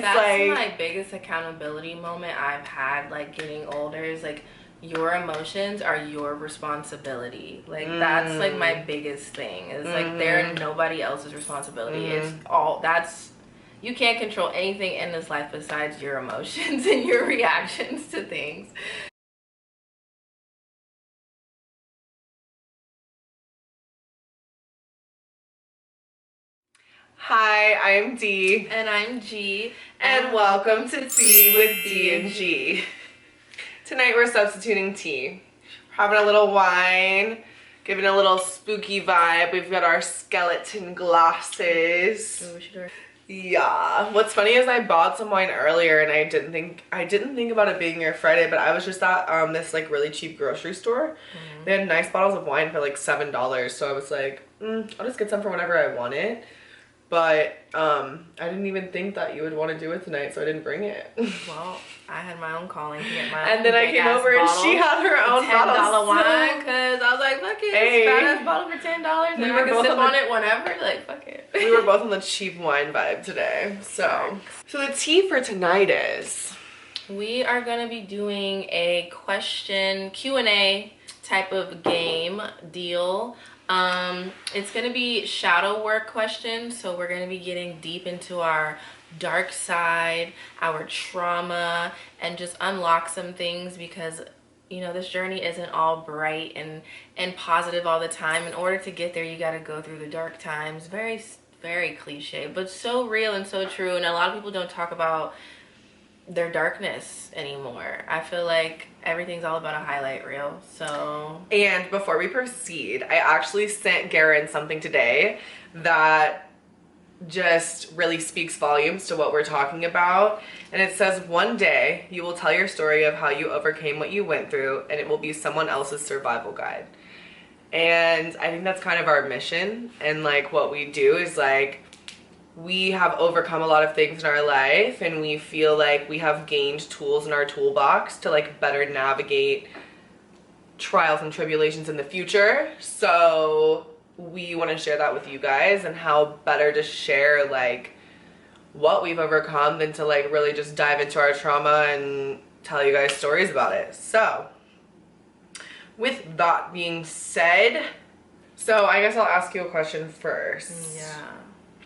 That's like my biggest accountability moment I've had, like, getting older, is like, your emotions are your responsibility. Like, that's like my biggest thing, is like, they're nobody else's responsibility. It's all, that's, you can't control anything in this life besides your emotions and your reactions to things. Hi, I'm D. And I'm G. And welcome to Tea with D and G. Tonight we're substituting tea. Having a little wine, giving a little spooky vibe. We've got our skeleton glasses. Yeah. What's funny is I bought some wine earlier and I didn't think about it being your Friday, but I was just at this like really cheap grocery store. They had nice bottles of wine for like $7, so I was like, I'll just get some for whenever I want it. But I didn't even think that you would want to do it tonight, so I didn't bring it. Well, I had my own calling to get my own. And then I came over and she had her own $10 wine, because I was like, fuck it, hey, fat ass bottle for $10, and I can sip on it whenever. Like, fuck it. We were both on the cheap wine vibe today. So the tea for tonight is, we are gonna be doing a question Q&A type of game deal. It's gonna be shadow work questions, so we're gonna be getting deep into our dark side, our trauma, and just unlock some things, because you know, this journey isn't all bright and positive all the time. In order to get there, you got to go through the dark times. Very, very cliche, but so real and so true. And a lot of people don't talk about their darkness anymore. I feel like everything's all about a highlight reel. So, and before we proceed, I actually sent Garen something today that just really speaks volumes to what we're talking about. And it says, one day you will tell your story of how you overcame what you went through, and it will be someone else's survival guide. And I think that's kind of our mission, and like what we do is like, we have overcome a lot of things in our life, and we feel like we have gained tools in our toolbox to like better navigate trials and tribulations in the future. So we want to share that with you guys, and how better to share like what we've overcome than to like really just dive into our trauma and tell you guys stories about it. So with that being said, so I guess I'll ask you a question first. yeah.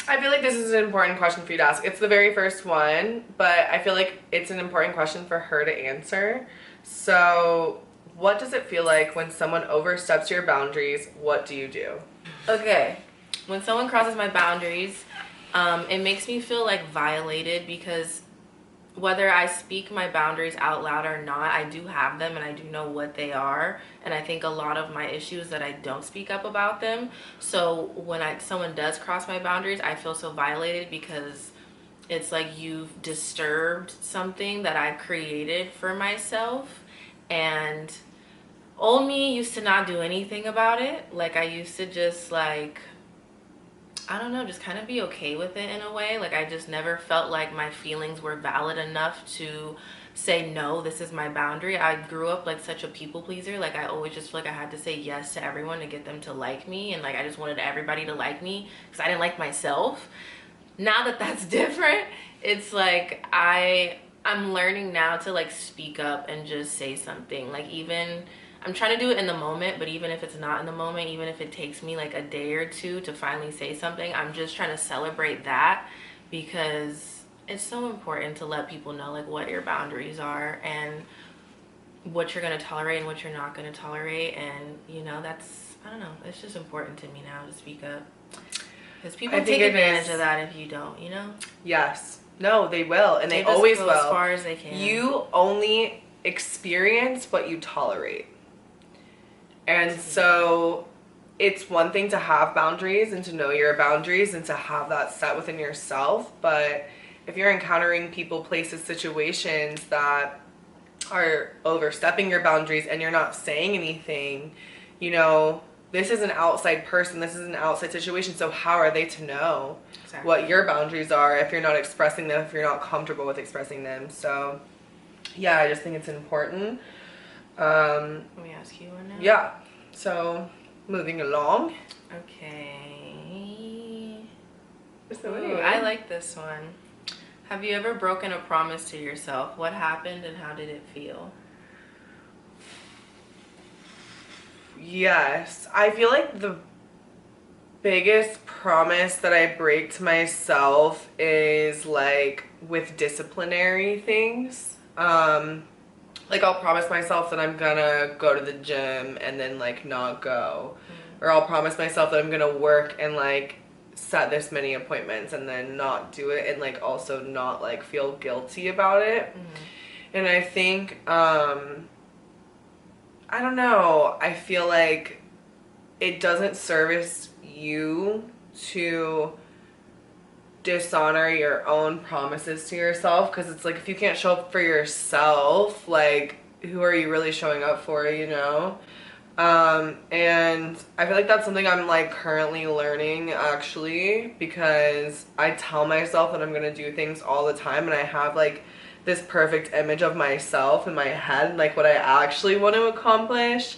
I feel like this is an important question for you to ask. It's the very first one, but I feel like it's an important question for her to answer. So what does it feel like when someone oversteps your boundaries? What do you do? Okay, when someone crosses my boundaries, it makes me feel like violated, because whether I speak my boundaries out loud or not, I do have them and I do know what they are. And I think a lot of my issues that I don't speak up about them. So when someone does cross my boundaries, I feel so violated, because it's like you've disturbed something that I've created for myself. And old me used to not do anything about it. Like, I used to just like, I don't know, just kind of be okay with it in a way. Like, I just never felt like my feelings were valid enough to say, no, this is my boundary. I grew up like such a people pleaser. Like, I always just feel like I had to say yes to everyone to get them to like me. And like, I just wanted everybody to like me because I didn't like myself. Now that that's different, it's like I'm learning now to like speak up and just say something. Like, even I'm trying to do it in the moment, but even if it's not in the moment, even if it takes me like a day or two to finally say something, I'm just trying to celebrate that, because it's so important to let people know like what your boundaries are and what you're going to tolerate and what you're not going to tolerate. And you know, that's, I don't know, it's just important to me now to speak up, because people take advantage of that if you don't, you know? Yes. No, they will, and they just always go will. as far as they can. You only experience what you tolerate. And so it's one thing to have boundaries and to know your boundaries and to have that set within yourself. But if you're encountering people, places, situations that are overstepping your boundaries and you're not saying anything, you know, this is an outside person, this is an outside situation. So how are they to know what your boundaries are if you're not expressing them, if you're not comfortable with expressing them? So yeah, I just think it's important. Let me ask you one now. Yeah. So moving along. Okay. So Ooh, I like this one. Have you ever broken a promise to yourself? What happened and how did it feel? Yes. I feel like the biggest promise that I break to myself is like with disciplinary things. Like I'll promise myself that I'm gonna go to the gym and then like not go. Or I'll promise myself that I'm gonna work and like set this many appointments and then not do it and like also not like feel guilty about it. And I think I don't know, I feel like it doesn't service you to dishonor your own promises to yourself, because it's like if you can't show up for yourself, like who are you really showing up for, you know? And I feel like that's something I'm like currently learning actually, because I tell myself that I'm gonna do things all the time and I have like this perfect image of myself in my head and like what I actually want to accomplish.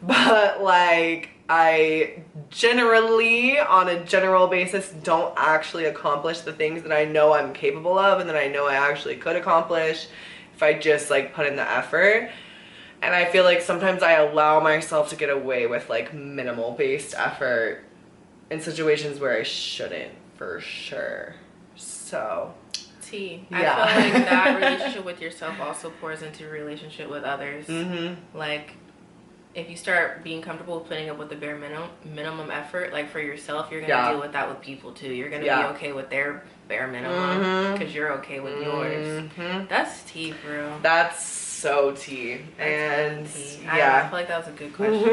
But like I generally, on a general basis, don't actually accomplish the things that I know I'm capable of and that I know I actually could accomplish if I just like put in the effort. And I feel like sometimes I allow myself to get away with like minimal based effort in situations where I shouldn't, for sure. So yeah. I feel like that relationship with yourself also pours into your relationship with others. Like if you start being comfortable putting up with the bare minimum effort, like for yourself, you're gonna deal with that with people too. You're gonna be okay with their bare minimum because you're okay with yours. That's tea, bro. That's so tea. And I feel like that was a good question.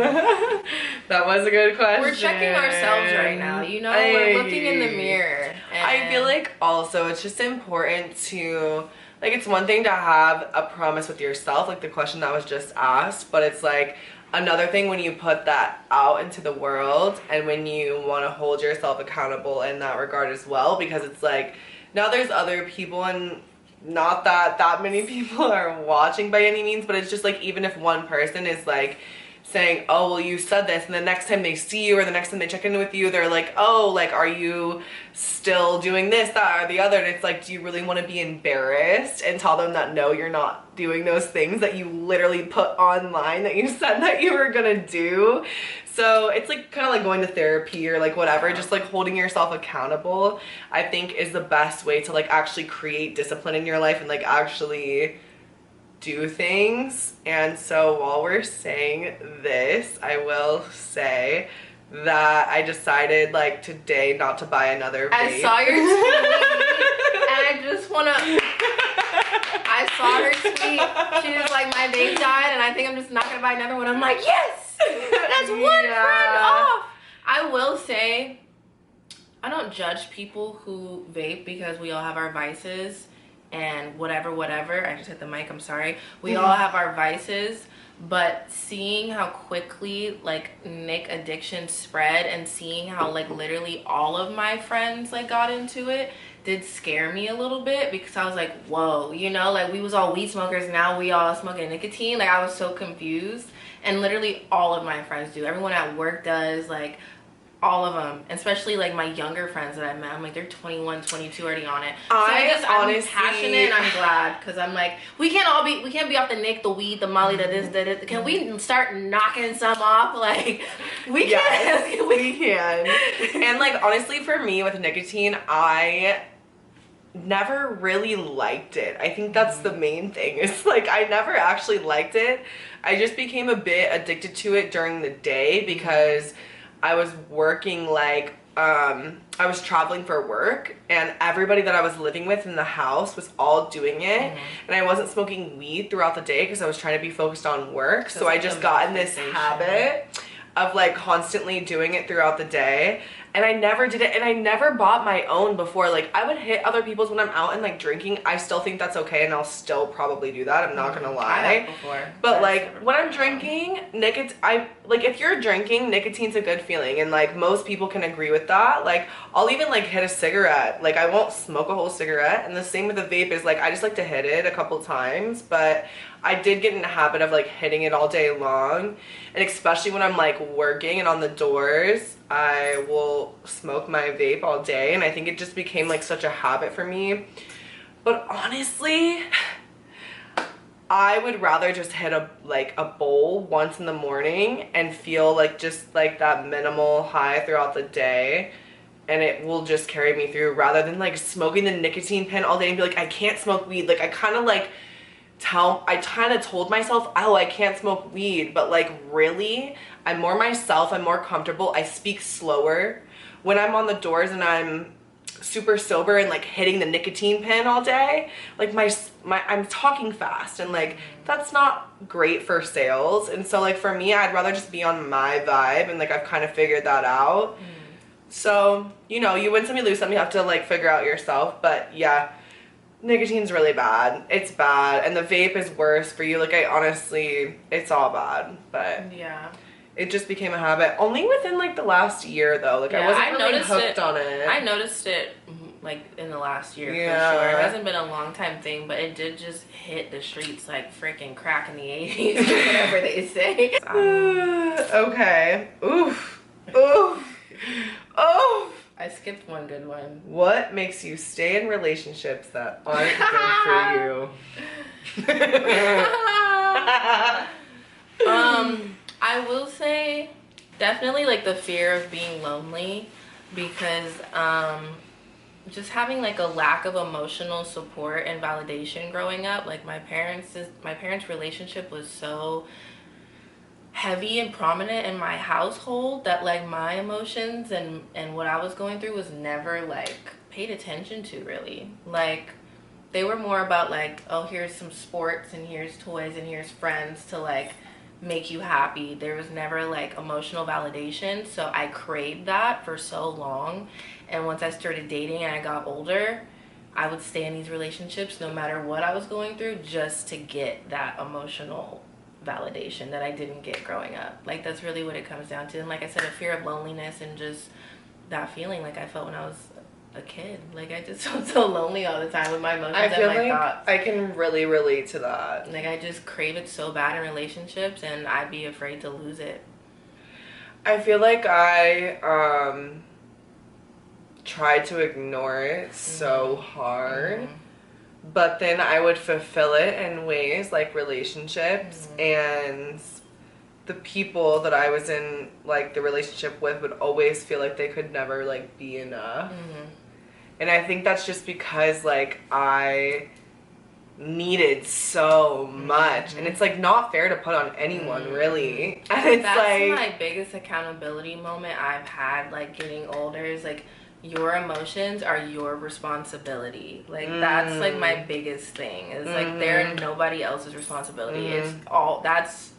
That was a good question. We're checking ourselves right now, you know? We're looking in the mirror. I feel like also it's just important to, like, it's one thing to have a promise with yourself, like the question that was just asked, but it's like another thing when you put that out into the world and when you want to hold yourself accountable in that regard as well, because it's like now there's other people, and not that many people are watching by any means, but it's just like even if one person is like saying, oh well you said this, and the next time they see you or the next time they check in with you they're like, oh like are you still doing this, that, or the other, and it's like, do you really want to be embarrassed and tell them that no, you're not doing those things that you literally put online that you said that you were gonna do? So it's like kind of like going to therapy or like whatever, just like holding yourself accountable, I think is the best way to like actually create discipline in your life and like actually do things. And so while we're saying this, I will say that I decided like today not to buy another vape. I saw your tweet and I just wanna, I saw her tweet. She was like, my vape died and I think I'm just not gonna buy another one. I'm like, yes, that's one friend off. I will say, I don't judge people who vape because we all have our vices and whatever, I just hit the mic, I'm sorry. We all have our vices, but seeing how quickly like Nick addiction spread and seeing how like literally all of my friends like got into it did scare me a little bit, because I was like, whoa, you know, like we was all weed smokers, now we all smoking nicotine. Like I was so confused, and literally all of my friends do. Everyone at work does, like all of them, especially like my younger friends that I met. I'm like, they're 21, 22 already on it. So I guess I'm passionate and I'm glad, because I'm like, we can't be off the Nick, the weed, the Molly, the this, the this. Can we start knocking some off? Like we can. We can. And like honestly, for me with nicotine, I never really liked it. I think that's the main thing. It's like I never actually liked it. I just became a bit addicted to it during the day because I was working like I was traveling for work, and everybody that I was living with in the house was all doing it, and I wasn't smoking weed throughout the day because I was trying to be focused on work. So I just got in this habit of like constantly doing it throughout the day, and I never did it, and I never bought my own before. Like I would hit other people's when I'm out and like drinking. I still think that's okay, and I'll still probably do that, I'm not gonna lie. I have before, but like when I'm drinking, if you're drinking, nicotine's a good feeling, and like most people can agree with that. Like I'll even like hit a cigarette. Like I won't smoke a whole cigarette, and the same with the vape is like I just like to hit it a couple times, but I did get in the habit of like hitting it all day long, and especially when I'm like working and on the doors, I will smoke my vape all day, and I think it just became like such a habit for me. But honestly, I would rather just hit a bowl once in the morning and feel like just like that minimal high throughout the day, and it will just carry me through, rather than like smoking the nicotine pen all day and be like, I can't smoke weed. Like I kind of told myself, oh, I can't smoke weed, but like really, I'm more myself, I'm more comfortable, I speak slower. When I'm on the doors and I'm super sober and like hitting the nicotine pen all day, like my I'm talking fast, and like that's not great for sales. And so like for me, I'd rather just be on my vibe, and like I've kind of figured that out. So, you know, you win some, you lose some, you have to like figure out yourself. But yeah, nicotine's really bad. It's bad. And the vape is worse for you. Like I honestly, it's all bad. But yeah, it just became a habit only within like the last year though. Like I wasn't really hooked on it. I noticed it like in the last year for sure. It hasn't been a long time thing, but it did just hit the streets like freaking crack in the 80s or whatever they say. Okay. Oof. Oof. Oh, I skipped one good one. What makes you stay in relationships that aren't good for you? I will say definitely like the fear of being lonely, because just having like a lack of emotional support and validation growing up. Like my parents' relationship was so heavy and prominent in my household that like my emotions and what I was going through was never like paid attention to, really. Like they were more about like, oh, here's some sports and here's toys and here's friends to like make you happy. There was never like emotional validation, so I craved that for so long. And once I started dating and I got older, I would stay in these relationships no matter what I was going through, just to get that emotional validation that I didn't get growing up. Like that's really what it comes down to. And like I said, a fear of loneliness and just that feeling like I felt when I was a kid. Like I just felt so lonely all the time with my emotions and my thoughts. I can really relate to that. Like I just crave it so bad in relationships, and I'd be afraid to lose it. I feel like I tried to ignore it so hard. But then I would fulfill it in ways like relationships, and the people that I was in like the relationship with would always feel like they could never like be enough. And I think that's just because like I needed so much, and it's like not fair to put on anyone really. And it's that's like my biggest accountability moment I've had like getting older, is like your emotions are your responsibility. Like that's like my biggest thing, is like they're nobody else's responsibility. It's all that's,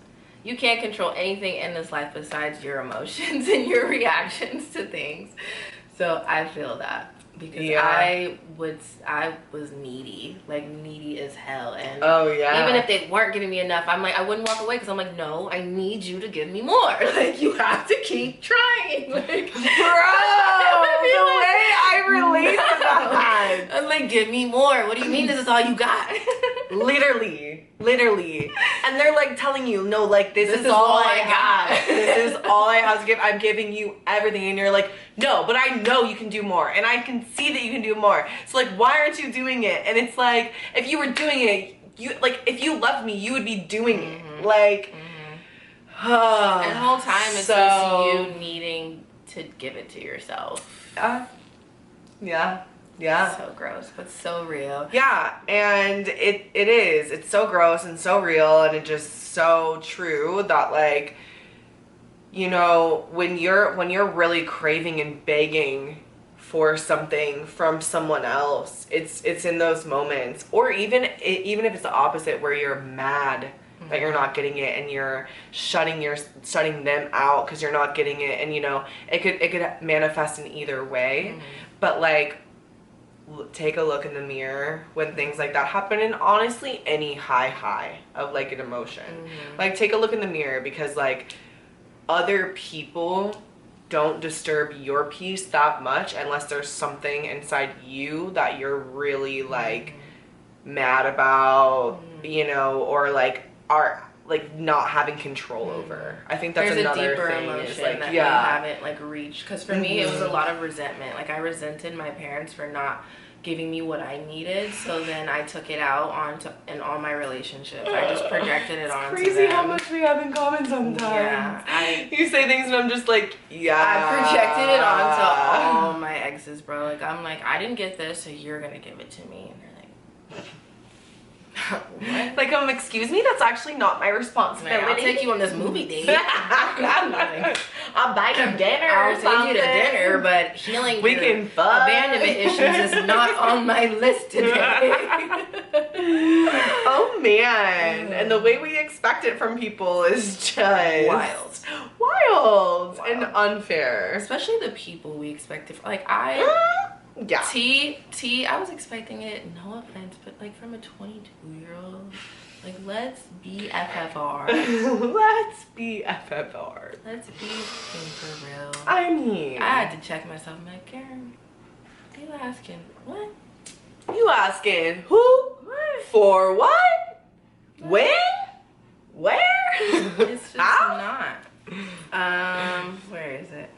you can't control anything in this life besides your emotions and your reactions to things. So I feel that, because I was needy, like needy as hell. And even if they weren't giving me enough, I'm like, I wouldn't walk away, because I'm like, no, I need you to give me more. Like you have to keep trying. Like, bro, the way I relate to that. I'm like, give me more. What do you mean this is all you got? literally. And they're like telling you, no, like this is all I got. This is all I have to give. I'm giving you everything. And you're like, no, but I know you can do more, and I can see that you can do more. So like, why aren't you doing it? And it's like, if you were doing it, you like, if you loved me, you would be doing it. Like and the whole time it's just you needing to give it to yourself. Yeah. So gross, but so real. Yeah, and it's so gross and so real, and it's just so true that like, you know, when you're really craving and begging for something from someone else, it's in those moments. Or even if it's the opposite, where you're mad that you're not getting it, and you're shutting them out because you're not getting it, and you know, it could manifest in either way. But like, take a look in the mirror when things like that happen, and honestly any high of like an emotion. Like take a look in the mirror, because like other people don't disturb your peace that much unless there's something inside you that you're really like mad about, you know, or like are like not having control over. I think that's another deeper thing. Emotion like, that we haven't like reached. Because for me, it was a lot of resentment. Like I resented my parents for not giving me what I needed. So then I took it out in all my relationships. I just projected it onto them. Crazy how much we have in common sometimes. Yeah, you say things and I'm just like, yeah. I projected it onto all my exes, bro. Like, I'm like, I didn't get this, so you're gonna give it to me. And they're like, what? Like, excuse me, that's actually not my responsibility. Like, I'll take you on this movie date. I'll buy you dinner. I'll take you to dinner, but healing we your can fuck. abandonment issues is not on my list today. Oh man, and the way we expect it from people is just wild and unfair. Especially the people we expect it from. Like, yeah. I was expecting it, no offense, but like from a 22-year-old. Like, let's be FFR. Let's be FFR. Let's be for real. I mean, I had to check myself. I'm like, Karen, you asking what? You asking who? What? For what? When? Where? It's just not. Where is it?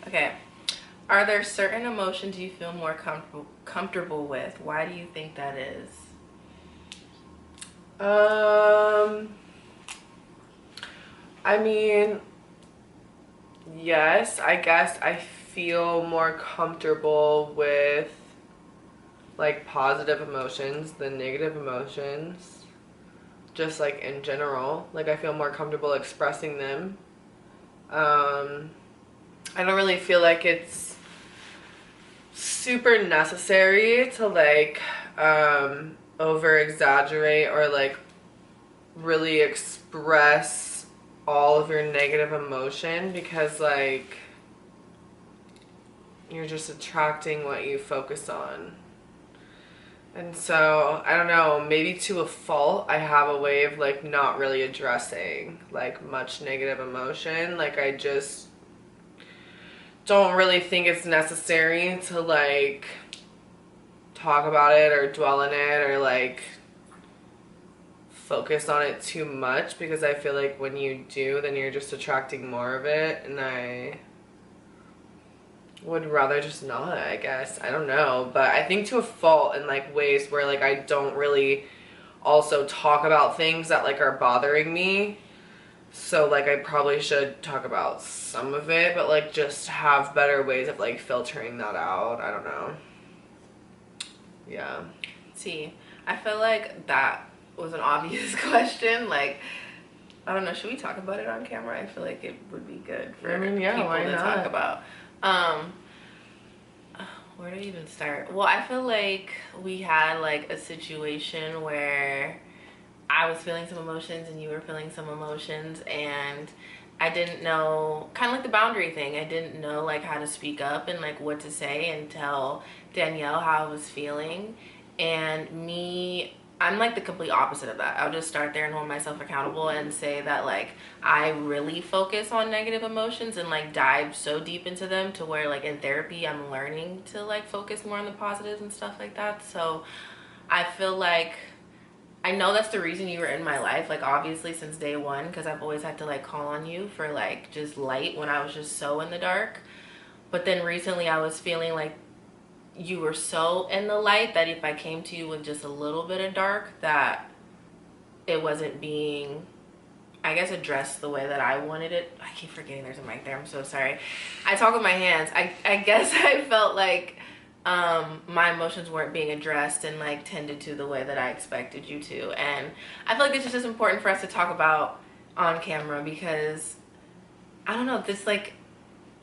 Okay. Are there certain emotions you feel more comfortable with? Why do you think that is? I mean, yes, I guess I feel more comfortable with like positive emotions than negative emotions. Just like in general, like I feel more comfortable expressing them. I don't really feel like it's super necessary to like over exaggerate or like really express all of your negative emotion, because like you're just attracting what you focus on. And so I don't know, maybe to a fault I have a way of like not really addressing like much negative emotion. Like I just don't really think it's necessary to like talk about it or dwell in it or like focus on it too much, because I feel like when you do, then you're just attracting more of it, and I would rather just not, I guess. I don't know, but I think to a fault in like ways where like I don't really also talk about things that like are bothering me. So like I probably should talk about some of it, but like just have better ways of like filtering that out. I don't know. Yeah. See, I feel like that was an obvious question. Like, I don't know, should we talk about it on camera? I feel like it would be good for people to talk about. Where do I even start? Well, I feel like we had like a situation where I was feeling some emotions and you were feeling some emotions, and I didn't know, kind of like the boundary thing, I didn't know like how to speak up and like what to say and tell Danielle how I was feeling. And I'm like the complete opposite of that. I'll just start there and hold myself accountable and say that like I really focus on negative emotions and like dive so deep into them to where like in therapy I'm learning to like focus more on the positives and stuff like that. So I feel like I know that's the reason you were in my life, like obviously since day one, because I've always had to like call on you for like just light when I was just so in the dark. But then recently I was feeling like you were so in the light that if I came to you with just a little bit of dark, that it wasn't being, I guess, addressed the way that I wanted it. I keep forgetting there's a mic there, I'm so sorry. I talk with my hands. I guess I felt like my emotions weren't being addressed and like tended to the way that I expected you to. And I feel like this is just important for us to talk about on camera, because I don't know, this like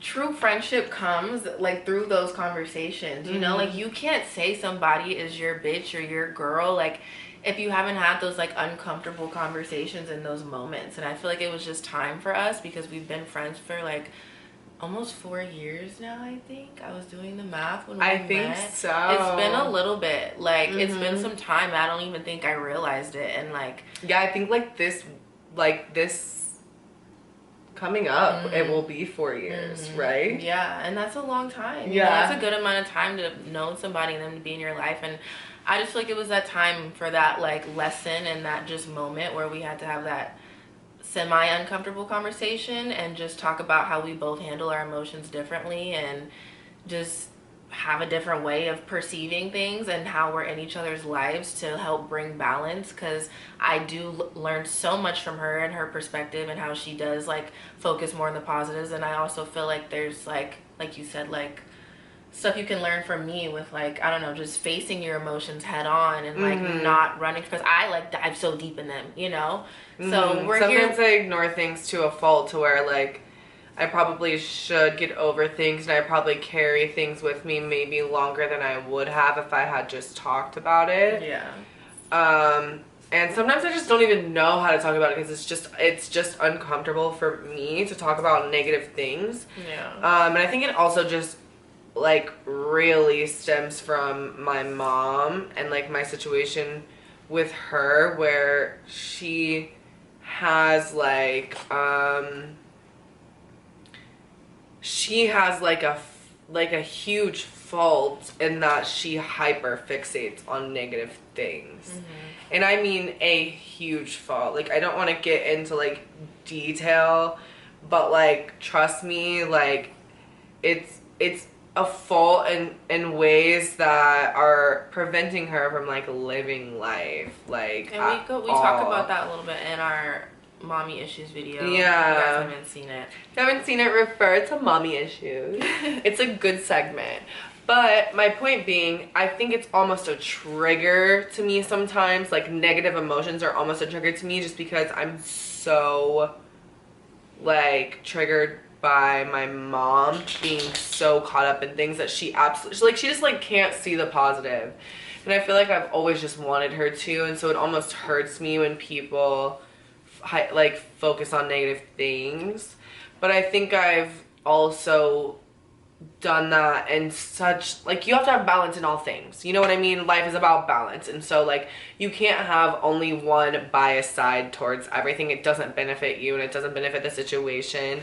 true friendship comes like through those conversations, you know. Like you can't say somebody is your bitch or your girl like if you haven't had those like uncomfortable conversations in those moments. And I feel like it was just time for us, because we've been friends for like almost 4 years now. I think I was doing the math when we met. think so. It's been a little bit, like it's been some time. I don't even think I realized it. And like, yeah, I think like this coming up, it will be 4 years, right? Yeah, and that's a long time. Yeah, you know, that's a good amount of time to know somebody and them to be in your life. And I just feel like it was that time for that like lesson and that just moment where we had to have that semi-uncomfortable conversation and just talk about how we both handle our emotions differently, and just have a different way of perceiving things and how we're in each other's lives to help bring balance, because I do learn so much from her and her perspective and how she does like focus more on the positives. And I also feel like there's like you said, like stuff you can learn from me with, like, I don't know, just facing your emotions head on and like not running, because I like dive so deep in them, you know. So we're sometimes here. I ignore things to a fault, to where like I probably should get over things, and I probably carry things with me maybe longer than I would have if I had just talked about it. Yeah. And sometimes I just don't even know how to talk about it, because it's just uncomfortable for me to talk about negative things. Yeah. And I think it also just like really stems from my mom and like my situation with her, where she has like a huge fault in that she hyper fixates on negative things. And I mean a huge fault. Like, I don't want to get into like detail, but like trust me, like it's a fault in ways that are preventing her from like living life, like, And we talk about that a little bit in our mommy issues video. Yeah. You guys haven't seen it. If you haven't seen it, refer to mommy issues. It's a good segment. But my point being, I think it's almost a trigger to me sometimes. Like, negative emotions are almost a trigger to me, just because I'm so like triggered by my mom being so caught up in things that she absolutely, like, she just like can't see the positive. And I feel like I've always just wanted her to, and so it almost hurts me when people like focus on negative things. But I think I've also done that, and such, like, you have to have balance in all things, you know what I mean? Life is about balance, and so like you can't have only one biased side towards everything. It doesn't benefit you and it doesn't benefit the situation.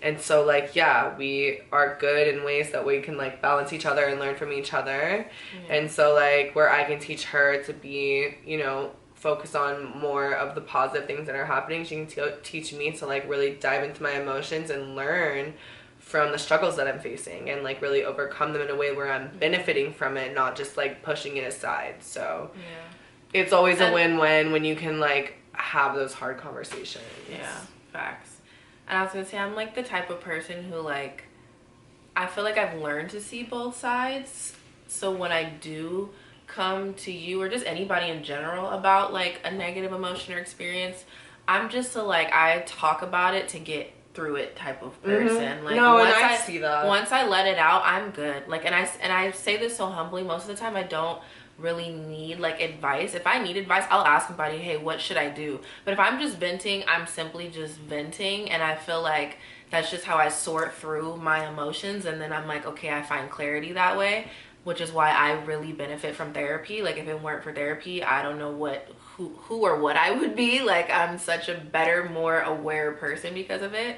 And so like, yeah, we are good in ways that we can like balance each other and learn from each other. And so like, where I can teach her to be, you know, focus on more of the positive things that are happening, she can teach me to like really dive into my emotions and learn from the struggles that I'm facing, and like really overcome them in a way where I'm benefiting from it, not just like pushing it aside. So it's always a win-win when you can like have those hard conversations. Yeah, facts. And I was gonna say, I'm like the type of person who, like, I feel like I've learned to see both sides. So when I do come to you or just anybody in general about like a negative emotion or experience, I'm just I talk about it to get through it type of person. Like, no, once and I see that. Once I let it out, I'm good. Like, and I say this so humbly. Most of the time, I don't really need like advice. If I need advice, I'll ask somebody, hey, what should I do? But if I'm just venting, I'm simply just venting, and I feel like that's just how I sort through my emotions. And then I'm like, okay, I find clarity that way, which is why I really benefit from therapy. Like, if it weren't for therapy, I don't know who or what I would be. Like, I'm such a better, more aware person because of it.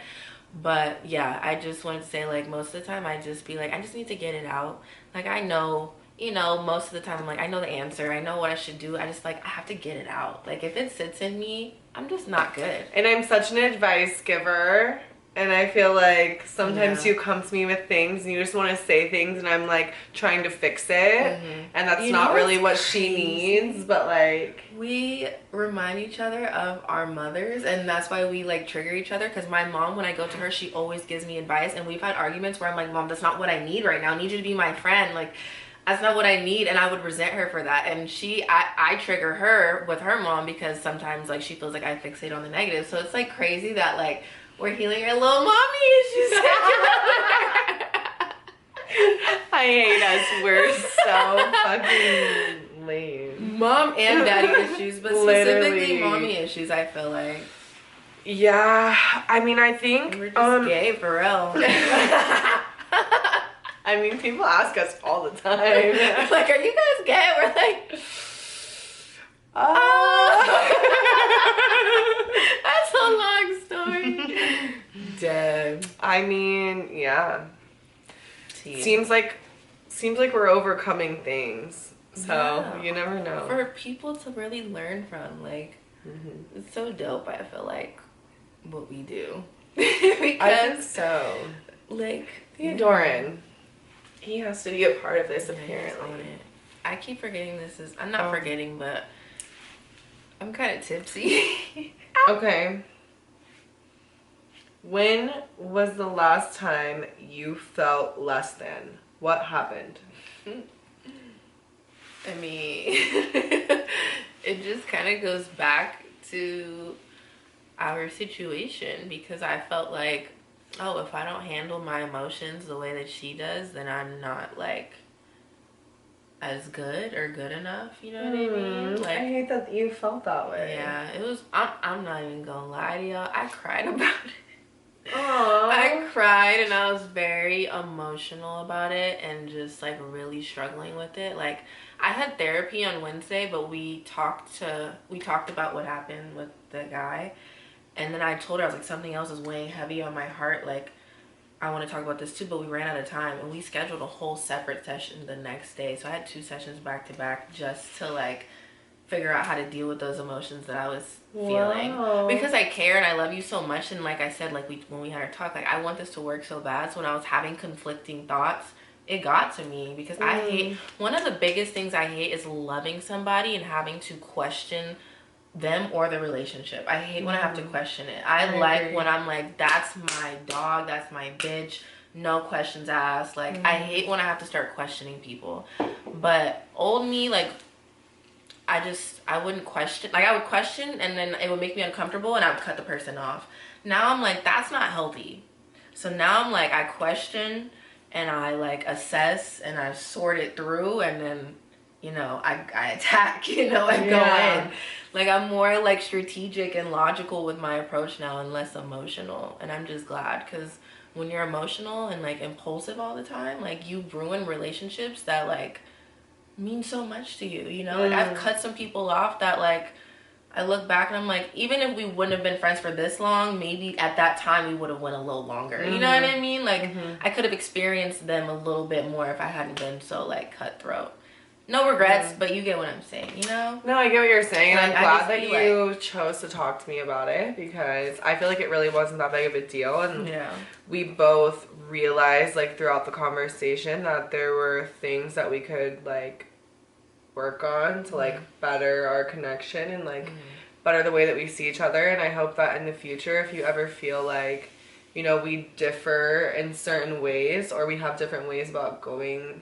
But yeah, I just wanted to say, like, most of the time I just be like, I just need to get it out. Like, I know, you know, most of the time I'm like, I know the answer, I know what I should do. I just like, I have to get it out. Like, if it sits in me, I'm just not good. And I'm such an advice giver, and I feel like sometimes you come to me with things and you just want to say things, and I'm like trying to fix it, and that's not really what she needs. But like, we remind each other of our mothers, and that's why we like trigger each other. Because my mom, when I go to her, she always gives me advice, and we've had arguments where I'm like, Mom, that's not what I need right now. I need you to be my friend. Like, that's not what I need. And I would resent her for that. And I trigger her with her mom, because sometimes like she feels like I fixate on the negative. So it's like crazy that like we're healing our little mommy issues. I hate us. We're so fucking lame. Mom and daddy issues, but specifically mommy issues, I feel like. Yeah, I mean, I think we're just gay for real. I mean, people ask us all the time. Like, are you guys gay? We're like, that's a long story. Damn. I mean, yeah. Seems like we're overcoming things. So you never know. For people to really learn from, like, it's so dope. I feel like what we do. Because, I think so. like, Theodorin. He has to be a part of this, Yeah, he's on apparently. it. I keep forgetting this is. I'm not forgetting, but I'm kind of tipsy. Okay. When was the last time you felt less than? What happened? I mean, it just kind of goes back to our situation because I felt like, oh, if I don't handle my emotions the way that she does, then I'm not like as good or good enough. You know what I mean? Like, I hate that you felt that way. yeah, it was. I'm not even gonna lie to y'all. I cried about it. Aww. I cried and I was very emotional about it and just like really struggling with it. Like I had therapy on Wednesday, but we talked about what happened with the guy. And then I told her, I was like, something else is weighing heavy on my heart. Like, I want to talk about this too, but we ran out of time and we scheduled a whole separate session the next day. So I had 2 sessions back to back just to like figure out how to deal with those emotions that I was feeling. Because I care and I love you so much. And like I said, like when we had our talk, like I want this to work so bad. So when I was having conflicting thoughts, it got to me because I hate, one of the biggest things I hate is loving somebody and having to question them or the relationship. I hate when I have to question it. I like agree. When I'm like, that's my dog, that's my bitch, no questions asked. Like I hate when I have to start questioning people. But old me, like I wouldn't question. Like I would question and then it would make me uncomfortable and I would cut the person off. Now I'm like, that's not healthy. So now I'm like, I question and I like assess and I sort it through and then, you know, I attack, you know, and go in. Like I'm more like strategic and logical with my approach now and less emotional. And I'm just glad because when you're emotional and like impulsive all the time, like you ruin relationships that like mean so much to you, you know? Like I've cut some people off that like I look back and I'm like, even if we wouldn't have been friends for this long, maybe at that time we would have went a little longer. You know what I mean? Like I could have experienced them a little bit more if I hadn't been so like cutthroat. No regrets, but you get what I'm saying, you know? No, I get what you're saying. Like, I'm glad that you chose to talk to me about it because I feel like it really wasn't that big of a deal. And we both realized, like, throughout the conversation that there were things that we could, like, work on to, like, better our connection and, like, better the way that we see each other. And I hope that in the future, if you ever feel like, you know, we differ in certain ways or we have different ways about going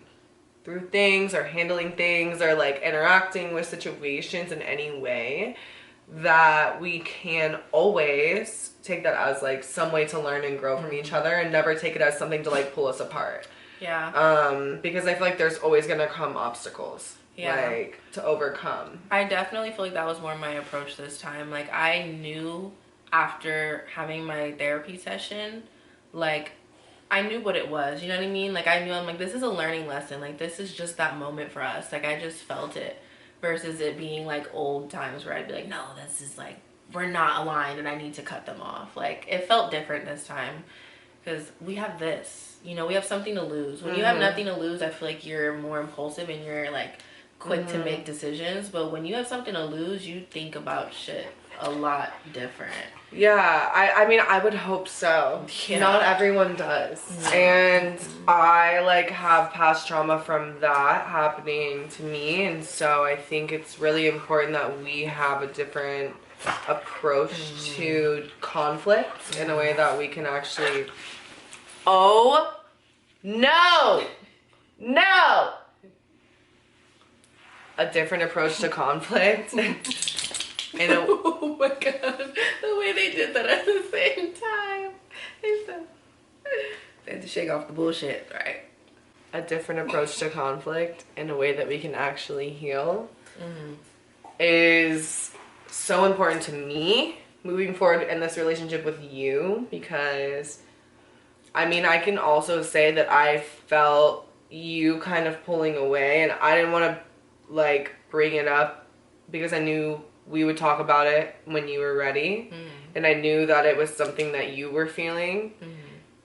through things or handling things or like interacting with situations in any way, that we can always take that as like some way to learn and grow from each other and never take it as something to like pull us apart. Because I feel like there's always gonna come obstacles like to overcome. I definitely feel like that was more my approach this time. Like I knew after having my therapy session, like I knew what it was, you know what I mean? Like I knew, I'm like, this is a learning lesson. Like this is just that moment for us. Like I just felt it versus it being like old times where I'd be like, no, this is like, we're not aligned and I need to cut them off. Like it felt different this time because we have this, you know, we have something to lose. When you have nothing to lose, I feel like you're more impulsive and you're like quick to make decisions. But when you have something to lose, you think about shit a lot different. Yeah, I mean, I would hope so. Not everyone does. And I, like, have past trauma from that happening to me. And so I think it's really important that we have a different approach to conflict in a way that we can actually... Oh, no! No! A different approach to conflict. Oh my god, the way they did that at the same time. They had to shake off the bullshit, right? A different approach to conflict in a way that we can actually heal is so important to me moving forward in this relationship with you, because I mean, I can also say that I felt you kind of pulling away and I didn't want to like bring it up because I knew we would talk about it when you were ready. And I knew that it was something that you were feeling.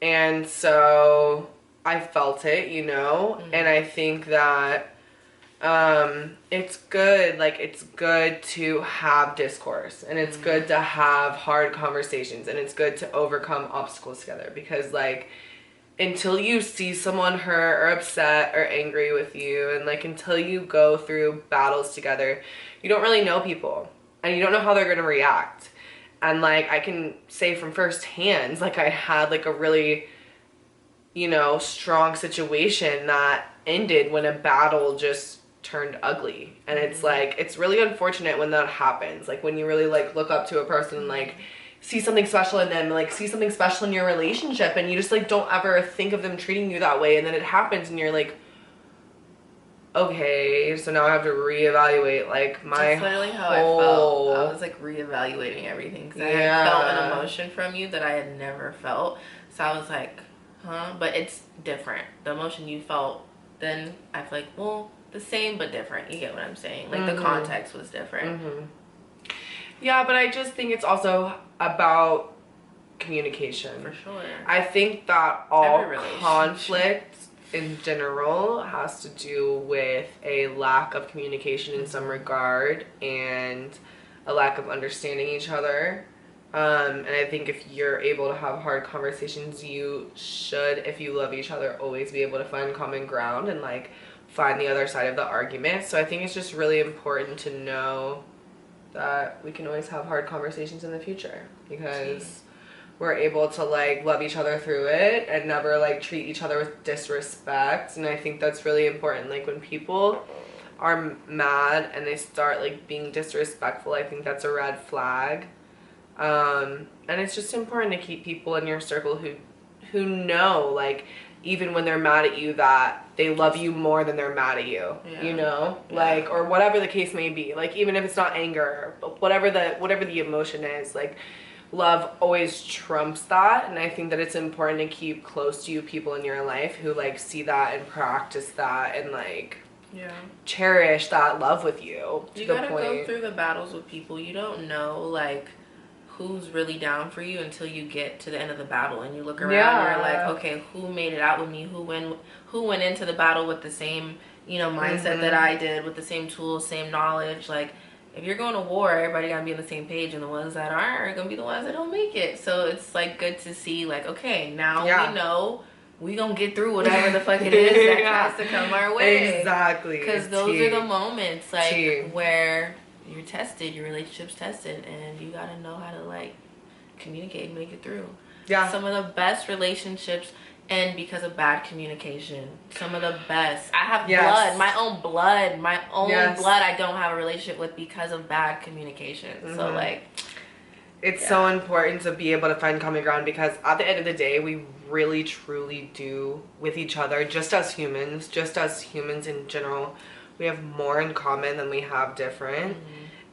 And so I felt it, you know? And I think that it's good. Like, it's good to have discourse. And it's good to have hard conversations. And it's good to overcome obstacles together. Because, like, until you see someone hurt or upset or angry with you, and like until you go through battles together, you don't really know people, and you don't know how they're going to react. And like I can say from first hand, like I had like a really, you know, strong situation that ended when a battle just turned ugly. And it's like, it's really unfortunate when that happens, like when you really like look up to a person and like see something special in them, like see something special in your relationship, and you just like don't ever think of them treating you that way, and then it happens and you're like, okay, so now I have to reevaluate like my That's literally how I felt. I was like reevaluating everything because I had felt an emotion from you that I had never felt. So I was like, huh? But it's different. The emotion you felt, then I feel like, well, the same but different. You get what I'm saying? Like the context was different. Yeah, but I just think it's also about communication. For sure. I think that all conflict in general has to do with a lack of communication in some regard and a lack of understanding each other. And I think if you're able to have hard conversations, you should, if you love each other, always be able to find common ground and like find the other side of the argument. So I think it's just really important to know that we can always have hard conversations in the future, because we're able to like love each other through it and never like treat each other with disrespect. And I think that's really important. Like when people are mad and they start like being disrespectful, I think that's a red flag. And it's just important to keep people in your circle who know, like, even when they're mad at you, that they love you more than they're mad at you, you know, like, or whatever the case may be, like, even if it's not anger, whatever the emotion is, like, love always trumps that. And I think that it's important to keep close to you people in your life who like see that and practice that and like cherish that love with you. You gotta go through the battles with people. You don't know like who's really down for you until you get to the end of the battle and you look around and you're like, okay, who made it out with me? Who went into the battle with the same, you know, mindset that I did, with the same tools, same knowledge. Like, if you're going to war, everybody gotta be on the same page, and the ones that aren't are gonna be the ones that don't make it. So it's like good to see, like, okay, now we know we gonna get through whatever the fuck it is that has to come our way. Exactly. Because those are the moments like where you're tested, your relationship's tested, and you gotta know how to like communicate and make it through. Some of the best relationships end because of bad communication. Some of the best. I have blood, my own blood I don't have a relationship with because of bad communication. So like it's so important to be able to find common ground, because at the end of the day we really truly do with each other, just as humans in general, we have more in common than we have different.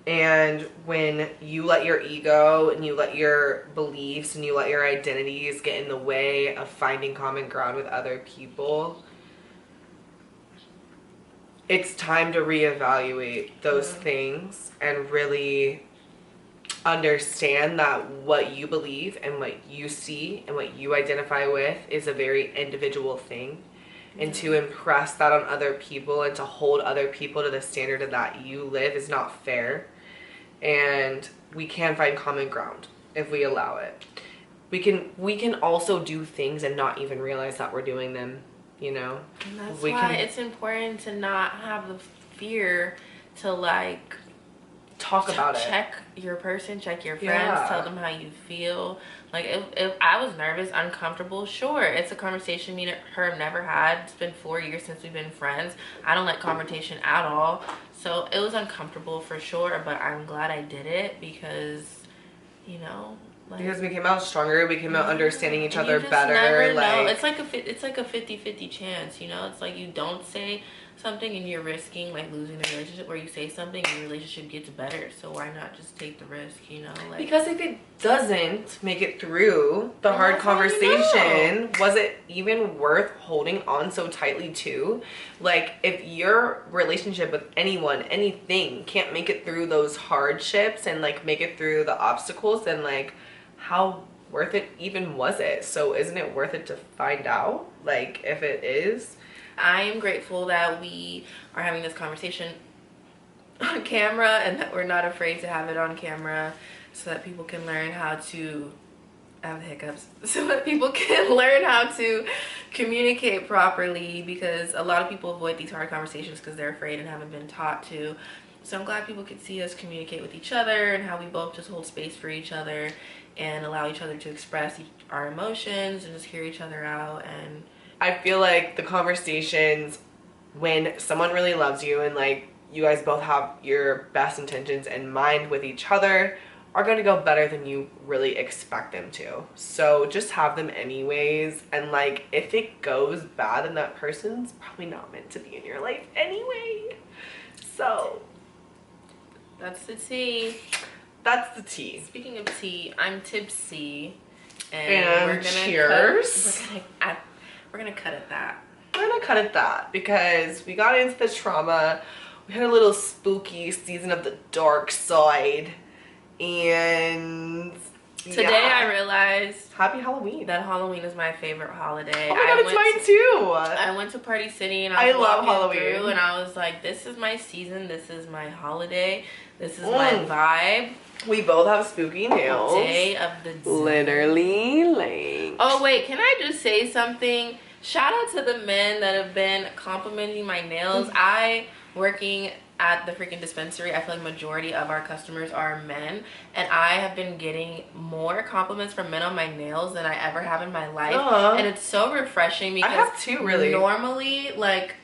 And when you let your ego and you let your beliefs and you let your identities get in the way of finding common ground with other people, it's time to reevaluate those things and really understand that what you believe and what you see and what you identify with is a very individual thing. And to impress that on other people and to hold other people to the standard of that you live is not fair. And we can find common ground if we allow it. We can also do things and not even realize that we're doing them, you know? And that's why it's important to not have the fear to like talk about it. Check your person, check your friends, tell them how you feel. Like if I was nervous, uncomfortable, sure, it's a conversation me and her have never had. It's been 4 years since we've been friends. I don't like confrontation at all. So it was uncomfortable for sure, but I'm glad I did it because, you know, like, because we came out stronger, we came out understanding each other better. Never know. It's like a 50-50 chance, you know? It's like you don't say something and you're risking like losing the relationship, or you say something and your relationship gets better. So why not just take the risk, you know? Like, because if it doesn't make it through the hard conversation, was it even worth holding on so tightly to? Like, if your relationship with anyone, anything can't make it through those hardships and like make it through the obstacles, then like how worth it even was it? So isn't it worth it to find out, like, if it is? I am grateful that we are having this conversation on camera and that we're not afraid to have it on camera, so that people can learn how to I have the hiccups. So that people can learn how to communicate properly, because a lot of people avoid these hard conversations because they're afraid and haven't been taught to. So I'm glad people could see us communicate with each other and how we both just hold space for each other and allow each other to express our emotions and just hear each other out. And I feel like the conversations when someone really loves you and like you guys both have your best intentions in mind with each other are going to go better than you really expect them to. So just have them anyways, and like if it goes bad, then that person's probably not meant to be in your life anyway. So that's the tea. That's the tea. Speaking of tea, I'm tipsy, and we're gonna cheers. We're gonna cut at that. We're gonna cut at that because we got into the trauma. We had a little spooky season of the dark side, and today I realized happy Halloween. that Halloween is my favorite holiday. Oh my god, it's mine too. I went to Party City and I was love walking Halloween through and I was like, this is my season, this is my holiday, this is my vibe. We both have spooky nails. Day of the day. Literally, like. Oh wait, can I just say something? Shout out to the men that have been complimenting my nails. Working at the freaking dispensary, I feel like majority of our customers are men, and I have been getting more compliments from men on my nails than I ever have in my life. And it's so refreshing because I have too, really. Normally, like,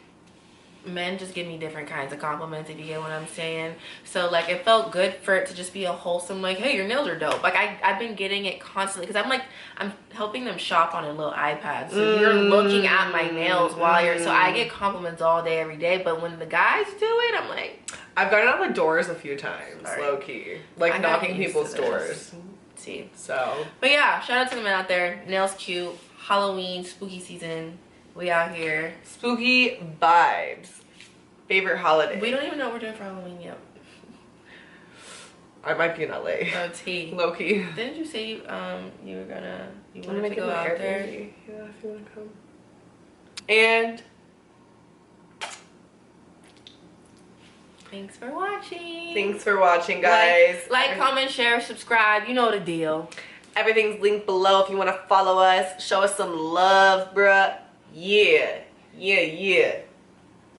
men just give me different kinds of compliments, if you get what I'm saying. So like it felt good for it to just be a wholesome, like, hey, your nails are dope. Like I've been getting it constantly because I'm helping them shop on a little iPad, so you're looking at my nails while you're, so I get compliments all day every day. But when the guys do it, I'm like, I've gotten on the doors a few times. Sorry. Low key, like knocking people's doors. See, so but yeah, shout out to the men out there. Nails cute, Halloween, spooky season. We out here. Spooky vibes. Favorite holiday. We don't even know what we're doing for Halloween yet. I might be in LA. Oh, tea. Low key. Didn't you say you wanted to go out there? Yeah, if you want to come. And thanks for watching. Thanks for watching, guys. Like, comment, share, subscribe. You know the deal. Everything's linked below if you want to follow us. Show us some love, bruh. Yeah.